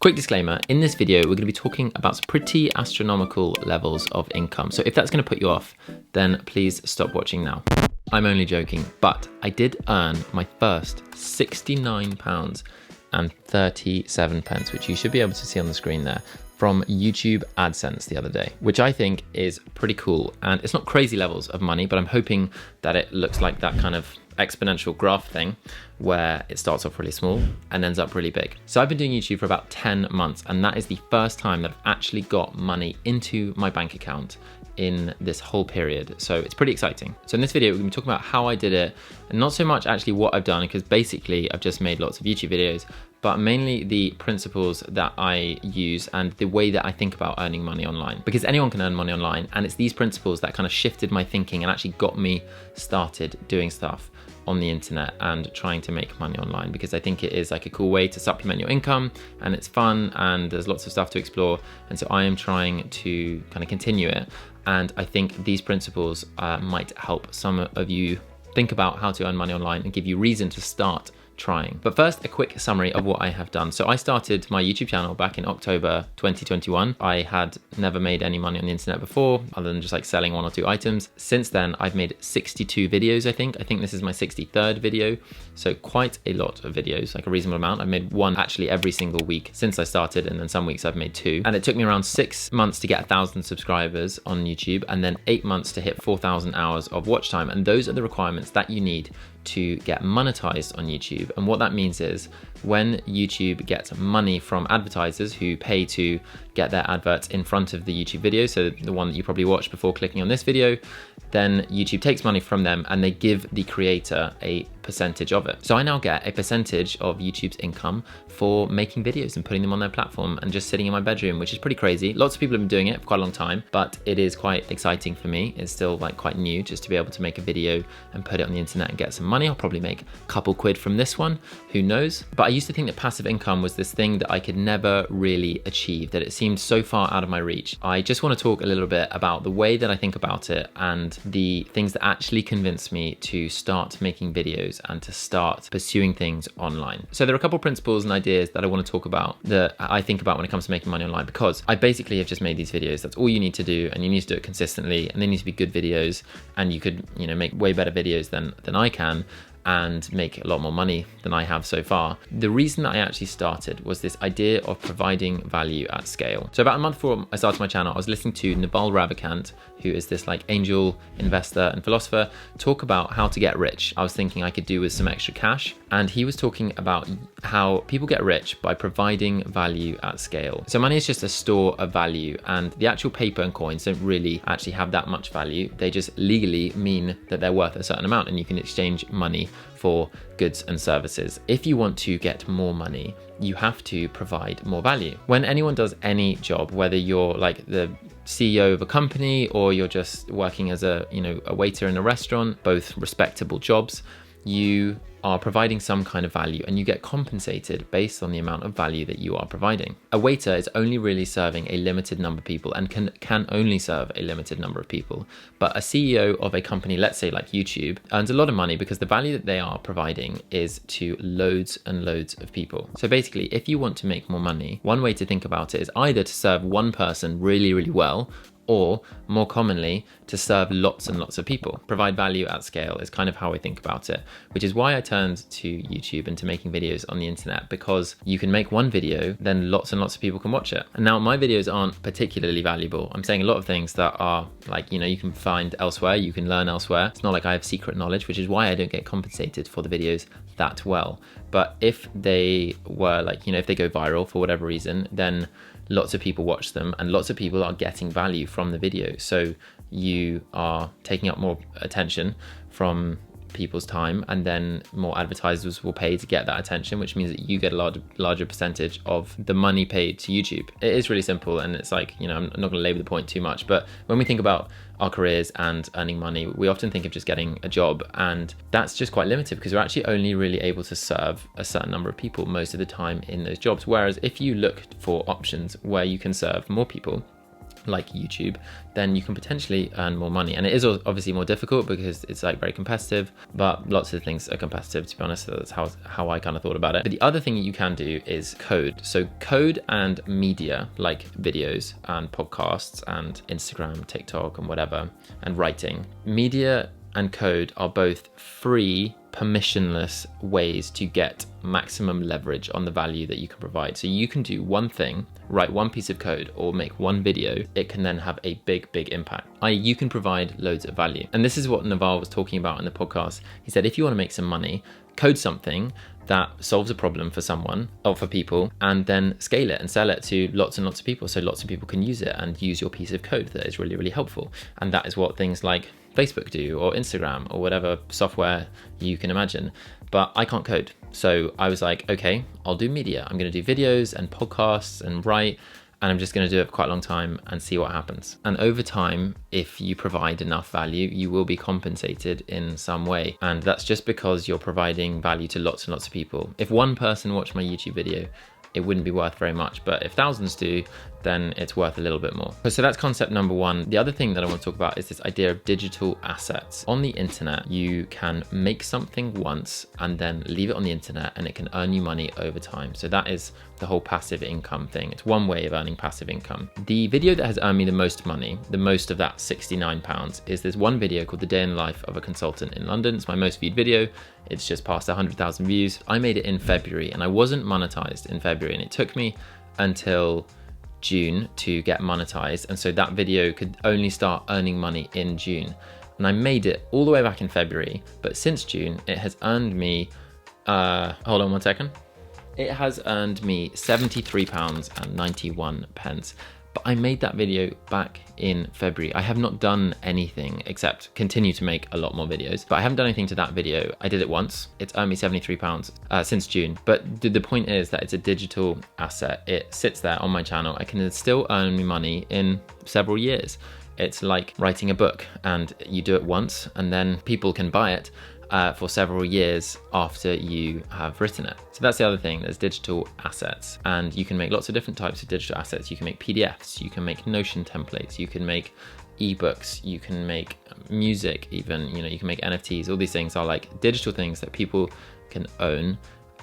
Quick disclaimer, in this video, we're going to be talking about some pretty astronomical levels of income. So if that's going to put you off, then please stop watching now. I'm only joking, but I did earn my first £69.37, which you should be able to see on the screen there, from YouTube AdSense the other day, which I think is pretty cool. And it's not crazy levels of money, but I'm hoping that it looks like that kind of exponential graph thing where it starts off really small and ends up really big. So I've been doing YouTube for about 10 months, and that is the first time that I've actually got money into my bank account in this whole period. So it's pretty exciting. So in this video, we're gonna be talking about how I did it, and not so much actually what I've done, because basically I've just made lots of YouTube videos, but mainly the principles that I use and the way that I think about earning money online, because anyone can earn money online. And it's these principles that kind of shifted my thinking and actually got me started doing stuff on the internet and trying to make money online, because I think it is like a cool way to supplement your income, and it's fun and there's lots of stuff to explore. And so I am trying to kind of continue it. And I think these principles might help some of you think about how to earn money online and give you reason to start trying. But first, a quick summary of what I have done. So I started my YouTube channel back in October 2021. I had never made any money on the internet before, other than just like selling one or two items. Since then, I've made 62 videos, I think. I think this is my 63rd video. So quite a lot of videos, like a reasonable amount. I've made one actually every single week since I started, and then some weeks I've made two. And it took me around 6 months to get 1,000 subscribers on YouTube, and then 8 months to hit 4,000 hours of watch time. And those are the requirements that you need to get monetized on YouTube. And what that means is when YouTube gets money from advertisers who pay to get their adverts in front of the YouTube video, so the one that you probably watched before clicking on this video, then YouTube takes money from them and they give the creator a percentage of it. So I now get a percentage of YouTube's income for making videos and putting them on their platform and just sitting in my bedroom, which is pretty crazy. Lots of people have been doing it for quite a long time, but it is quite exciting for me. It's still like quite new just to be able to make a video and put it on the internet and get some money. I'll probably make a couple quid from this one, who knows? But I used to think that passive income was this thing that I could never really achieve, that it seemed so far out of my reach. I just want to talk a little bit about the way that I think about it and the things that actually convinced me to start making videos and to start pursuing things online. So there are a couple principles and ideas that I want to talk about that I think about when it comes to making money online, because I basically have just made these videos. That's all you need to do, and you need to do it consistently, and they need to be good videos, and you could, make way better videos than I can, and make a lot more money than I have so far. The reason that I actually started was this idea of providing value at scale. So about a month before I started my channel, I was listening to Naval Ravikant, who is this like angel investor and philosopher, talk about how to get rich. I was thinking I could do with some extra cash. And he was talking about how people get rich by providing value at scale. So money is just a store of value, and the actual paper and coins don't really actually have that much value. They just legally mean that they're worth a certain amount, and you can exchange money for goods and services. If you want to get more money, you have to provide more value. When anyone does any job, whether you're like the CEO of a company or you're just working as a waiter in a restaurant, both respectable jobs, you are providing some kind of value, and you get compensated based on the amount of value that you are providing. A waiter is only really serving a limited number of people and can only serve a limited number of people. But a CEO of a company, let's say like YouTube, earns a lot of money because the value that they are providing is to loads and loads of people. So basically, if you want to make more money, one way to think about it is either to serve one person really, really well, or more commonly, to serve lots and lots of people. Provide value at scale is kind of how I think about it, which is why I turned to YouTube and to making videos on the internet, because you can make one video, then lots and lots of people can watch it. And now my videos aren't particularly valuable. I'm saying a lot of things that are like, you can find elsewhere, you can learn elsewhere. It's not like I have secret knowledge, which is why I don't get compensated for the videos that well. But if they were like, if they go viral for whatever reason, then lots of people watch them and lots of people are getting value from the video. So you are taking up more attention from people's time, and then more advertisers will pay to get that attention, which means that you get a larger percentage of the money paid to YouTube. It is really simple, and it's like, I'm not going to labor the point too much, but when we think about our careers and earning money, we often think of just getting a job, and that's just quite limited because we're actually only really able to serve a certain number of people most of the time in those jobs. Whereas if you look for options where you can serve more people, like YouTube, then you can potentially earn more money. And it is obviously more difficult because it's like very competitive, but lots of things are competitive, to be honest. So that's how I kind of thought about it. But the other thing you can do is code. So code and media, like videos and podcasts and Instagram, TikTok and whatever, and writing. Media and code are both free, permissionless ways to get maximum leverage on the value that you can provide. So you can do one thing, write one piece of code or make one video, it can then have a big impact. You can provide loads of value. And this is what Naval was talking about in the podcast. He said, if you want to make some money, code something that solves a problem for someone or for people, and then scale it and sell it to lots and lots of people so lots of people can use it and use your piece of code that is really helpful. And that is what things like Facebook do, or Instagram, or whatever software you can imagine. But I can't code. So I was like, okay, I'll do media. I'm going to do videos and podcasts and write, and I'm just going to do it for quite a long time and see what happens. And over time, if you provide enough value, you will be compensated in some way. And that's just because you're providing value to lots and lots of people. If one person watched my YouTube video, it wouldn't be worth very much, but if thousands do, then it's worth a little bit more. So that's concept number one. The other thing that I want to talk about is this idea of digital assets. On the internet, you can make something once and then leave it on the internet, and it can earn you money over time. So that is the whole passive income thing. It's one way of earning passive income. The video that has earned me the most money, the most of that £69, is this one video called The Day in the Life of a Consultant in London. It's my most viewed video. It's just past 100,000 views. I made it in February, and I wasn't monetized in February, and it took me until June to get monetized. And so that video could only start earning money in June. And I made it all the way back in February, but since June, it has earned me, hold on one second. It has earned me £73.91. But I made that video back in February. I have not done anything except continue to make a lot more videos, but I haven't done anything to that video. I did it once. It's earned me £73 since June. But the point is that it's a digital asset. It sits there on my channel. I can still earn me money in several years. It's like writing a book, and you do it once and then people can buy it for several years after you have written it. So that's the other thing, there's digital assets, and you can make lots of different types of digital assets. You can make PDFs, you can make Notion templates, you can make ebooks, you can make music even, you can make NFTs. All these things are like digital things that people can own,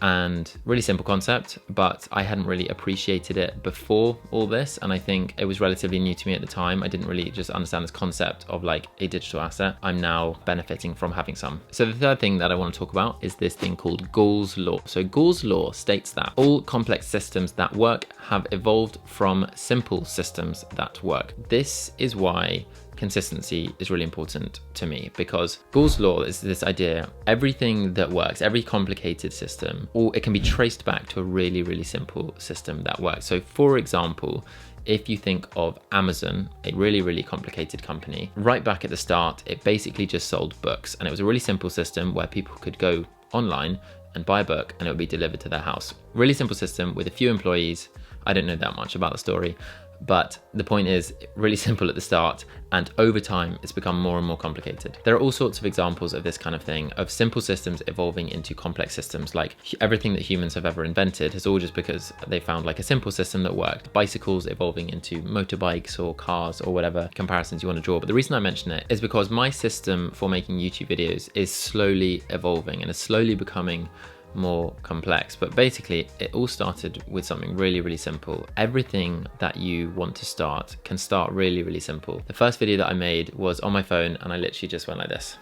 and really simple concept, but I hadn't really appreciated it before all this, and I think it was relatively new to me at the time. I didn't really just understand this concept of like a digital asset. I'm now benefiting from having some. So the third thing that I want to talk about is this thing called Gall's law. So Gall's law states that all complex systems that work have evolved from simple systems that work. This is why consistency is really important to me, because Gall's law is this idea, everything that works, every complicated system, or it can be traced back to a really simple system that works. So for example, if you think of Amazon, a really complicated company, right back at the start, it basically just sold books, and it was a really simple system where people could go online and buy a book and it would be delivered to their house. Really simple system with a few employees. I don't know that much about the story, but the point is really simple at the start, and over time it's become more and more complicated. There are all sorts of examples of this kind of thing, of simple systems evolving into complex systems. Like everything that humans have ever invented is all just because they found like a simple system that worked. Bicycles evolving into motorbikes or cars or whatever comparisons you want to draw. But the reason I mention it is because my system for making YouTube videos is slowly evolving and is slowly becoming more complex. But basically it all started with something really simple. Everything that you want to start can start really simple. The first video that I made was on my phone, and I literally just went like this,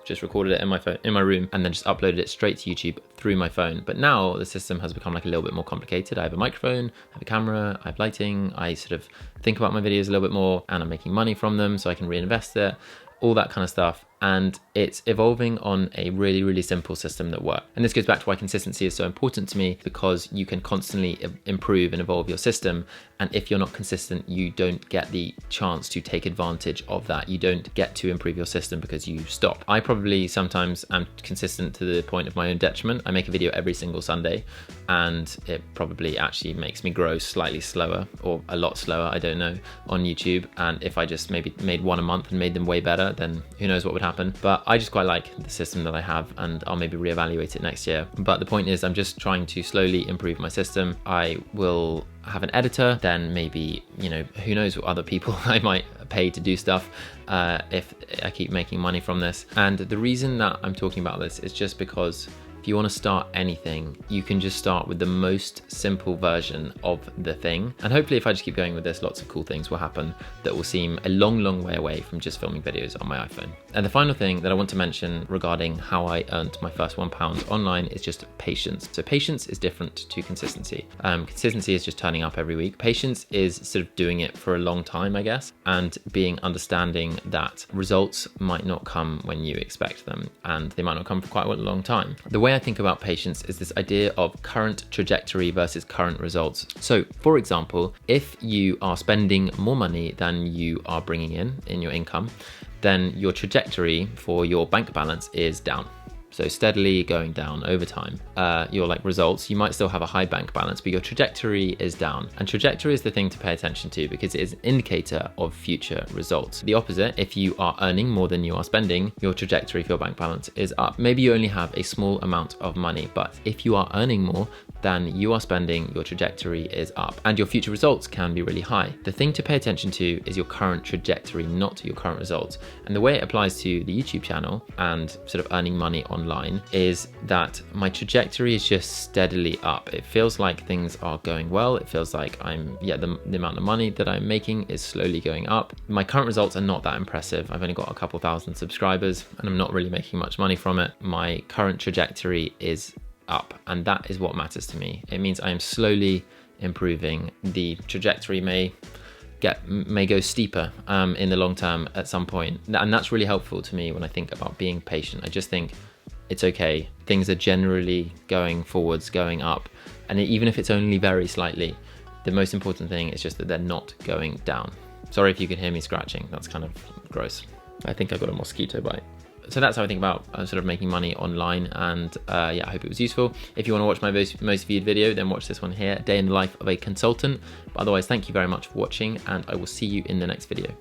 just recorded it in my phone, in my room, and then just uploaded it straight to YouTube through my phone. But now the system has become like a little bit more complicated. I have a microphone, I have a camera, I have lighting, I sort of think about my videos a little bit more, and I'm making money from them so I can reinvest it, all that kind of stuff. And it's evolving on a really simple system that works. And this goes back to why consistency is so important to me, because you can constantly improve and evolve your system. And if you're not consistent, you don't get the chance to take advantage of that. You don't get to improve your system because you stop. I probably sometimes am consistent to the point of my own detriment. I make a video every single Sunday, and it probably actually makes me grow slightly slower, or a lot slower, I don't know, on YouTube. And if I just maybe made one a month and made them way better, then who knows what would happen. happen, but I just quite like the system that I have, and I'll maybe reevaluate it next year. But the point is, I'm just trying to slowly improve my system. I will have an editor, then maybe, you know, who knows what other people I might pay to do stuff if I keep making money from this. And the reason that I'm talking about this is just because if you want to start anything, you can just start with the most simple version of the thing. And hopefully if I just keep going with this, lots of cool things will happen that will seem a long way away from just filming videos on my iPhone. And the final thing that I want to mention regarding how I earned my first £1 online is just patience. So patience is different to consistency. Consistency is just turning up every week. Patience is sort of doing it for a long time, I guess, and being understanding that results might not come when you expect them, and they might not come for quite a long time. The way I think about patience is this idea of current trajectory versus current results. So for example, if you are spending more money than you are bringing in your income, then your trajectory for your bank balance is down. So steadily going down over time. Your results, you might still have a high bank balance, but your trajectory is down. And trajectory is the thing to pay attention to because it is an indicator of future results. The opposite, if you are earning more than you are spending, your trajectory for your bank balance is up. Maybe you only have a small amount of money, but if you are earning more than you are spending, your trajectory is up and your future results can be really high. The thing to pay attention to is your current trajectory, not your current results. And the way it applies to the YouTube channel and sort of earning money online is that my trajectory is just steadily up. It feels like things are going well. It feels like the amount of money that I'm making is slowly going up. My current results are not that impressive. I've only got a couple thousand subscribers and I'm not really making much money from it. My current trajectory is up, and that is what matters to me. It means I am slowly improving. The trajectory may go steeper in the long term at some point, and that's really helpful to me when I think about being patient. I just think it's okay. Things are generally going forwards, going up, and even if it's only very slightly, the most important thing is just that they're not going down. Sorry if you can hear me scratching. That's kind of gross. I think I got a mosquito bite. So that's how I think about sort of making money online, and yeah, I hope it was useful. If you want to watch my most viewed video, then watch this one here, Day in the Life of a Consultant. But otherwise, thank you very much for watching, and I will see you in the next video.